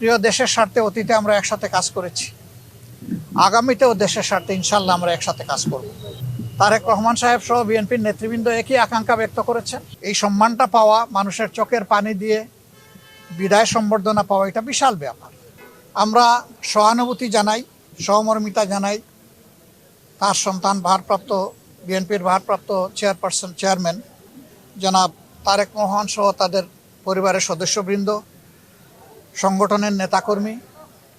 প্রিয় দেশের স্বার্থে অতীতে আমরা একসাথে কাজ করেছি, আগামীতেও দেশের স্বার্থে ইনশাল্লাহ আমরা একসাথে কাজ করব। তারেক রহমান সাহেব সহ বিএনপির নেতৃবৃন্দ একই আকাঙ্ক্ষা ব্যক্ত করেছেন। এই সম্মানটা পাওয়া, মানুষের চোখের পানি দিয়ে বিদায় সম্বর্ধনা পাওয়া, এটা বিশাল ব্যাপার। আমরা সহানুভূতি জানাই, সহমর্মিতা জানাই তার সন্তান বিএনপির ভারপ্রাপ্ত চেয়ারম্যান জনাব তারেক রহমান সহ তাদের পরিবারের সদস্যবৃন্দ, সংগঠনের নেতাকর্মী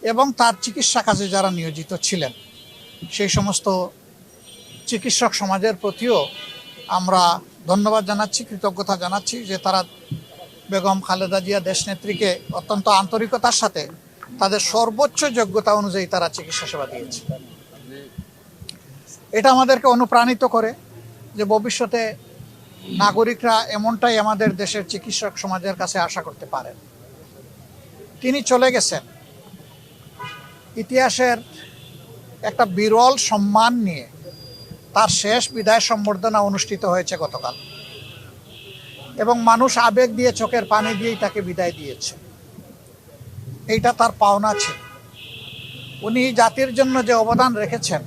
এবং তার চিকিৎসা কাজে যারা নিয়োজিত ছিলেন, সেই সমস্ত চিকিৎসক সমাজের প্রতিও আমরা ধন্যবাদ জানাচ্ছি, কৃতজ্ঞতা জানাচ্ছি যে তারা বেগম খালেদা জিয়া দেশনেত্রীকে অত্যন্ত আন্তরিকতার সাথে তাদের সর্বোচ্চ যোগ্যতা অনুযায়ী তারা চিকিৎসা সেবা দিয়েছে। এটা আমাদেরকে অনুপ্রাণিত করে যে ভবিষ্যতে নাগরিকরা এমনটাই আমাদের দেশের চিকিৎসক সমাজের কাছে আশা করতে পারেন। তিনি চলে গেছেন ইতিহাসের একটা বিরল সম্মান নিয়ে। তার শেষ বিদায় সম্বর্ধনা অনুষ্ঠিত হয়েছে গতকাল, এবং মানুষ আবেগ দিয়ে, চোখের পানি দিয়েই তাকে বিদায় দিয়েছে। এইটা তার পাওনা ছিল। উনি জাতির জন্য যে অবদান রেখেছেন,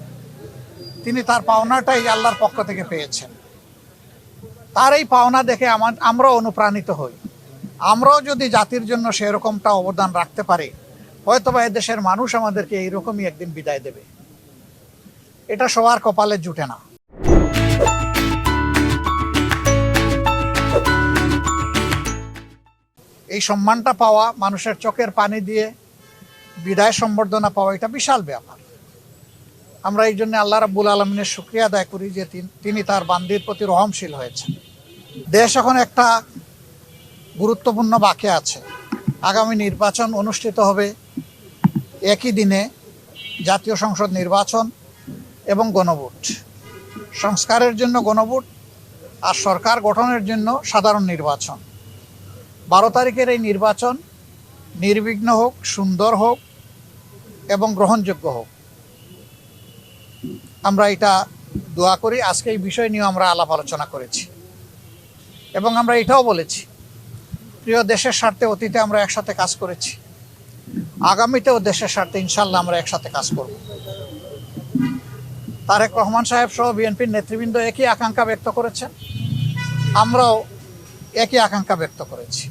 তিনি তার পাওনাটাই আল্লাহর পক্ষ থেকে পেয়েছেন। তার এই পাওনা দেখে আমরাও অনুপ্রাণিত হই। আমরাও যদি জাতির জন্য সেরকমটা অবদান রাখতে পারি, হয়তোবা এদেশের মানুষ আমাদেরকে এইরকমই একদিন বিদায় দেবে। এটা সবার কপালে জুটে না। এই সম্মানটা পাওয়া, মানুষের চোখের পানি দিয়ে বিদায় সম্বর্ধনা পাওয়া, এটা বিশাল ব্যাপার। আমরা এই জন্য আল্লাহ রাব্বুল আলামিনের শুকরিয়া আদায় করি যে তিনি তার বান্দির প্রতি রহমশীল হয়েছেন। দেশ এখন একটা গুরুত্বপূর্ণ বাঁকে আছে। আগামী নির্বাচন অনুষ্ঠিত হবে একই দিনে, জাতীয় সংসদ নির্বাচন এবং গণভোট। সংস্কারের জন্য গণভোট আর সরকার গঠনের জন্য সাধারণ নির্বাচন। 12 তারিখের এই নির্বাচন নির্বিঘ্ন হোক, সুন্দর হোক এবং গ্রহণযোগ্য হোক, আমরা এটা দোয়া করি। আজকে এই বিষয় নিয়ে আমরা আলাপ আলোচনা করেছি এবং আমরা এটাও বলেছি, প্রিয় দেশের স্বার্থে অতীতে আমরা একসাথে কাজ করেছি, আগামীতেও দেশের স্বার্থে ইনশাল্লাহ আমরা একসাথে কাজ করব। তারেক রহমান সাহেব সহ বিএনপির নেতৃবৃন্দ একই আকাঙ্ক্ষা ব্যক্ত করেছেন, আমরাও একই আকাঙ্ক্ষা ব্যক্ত করেছি।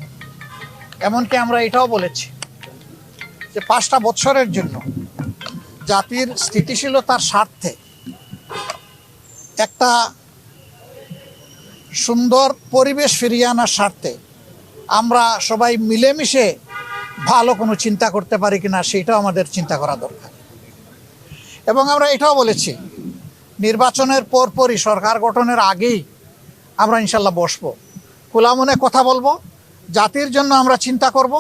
এমনকি আমরা এটাও বলেছি যে 5টা বছরের জন্য জাতির স্থিতিশীলতার স্বার্থে একটা সুন্দর পরিবেশ ফিরিয়ে আনার স্বার্থে আমরা সবাই মিলেমিশে ভালো কোনো চিন্তা করতে পারি কিনা, সেটাও আমাদের চিন্তা করা দরকার। এবং আমরা এটাও বলেছি, নির্বাচনের পরপরই, সরকার গঠনের আগেই আমরা ইনশাল্লাহ বসবো, খোলা মনে কথা বলবো, জাতির জন্য আমরা চিন্তা করব,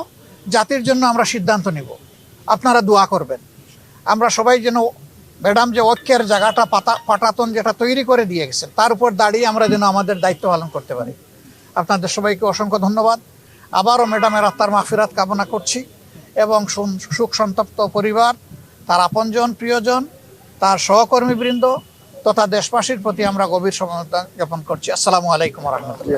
জাতির জন্য আমরা সিদ্ধান্ত নিব। আপনারা দোয়া করবেন আমরা সবাই যেন ম্যাডাম যে ঐক্যের জায়গাটা পাটাতন যেটা তৈরি করে দিয়ে গেছেন, তার উপর দাঁড়িয়ে আমরা যেন আমাদের দায়িত্ব পালন করতে পারি। আপনাদের সবাইকে অসংখ্য ধন্যবাদ। আবারও ম্যাডামের আত্মার মাগফিরাত কামনা করছি এবং শোক সন্তপ্ত পরিবার, তার আপনজন, প্রিয়জন, তার সহকর্মীবৃন্দ তথা দেশবাসীর প্রতি আমরা গভীর সমবেদনা জ্ঞাপন করছি। আসসালামু আলাইকুম ওয়া রাহমাতুল্লাহ।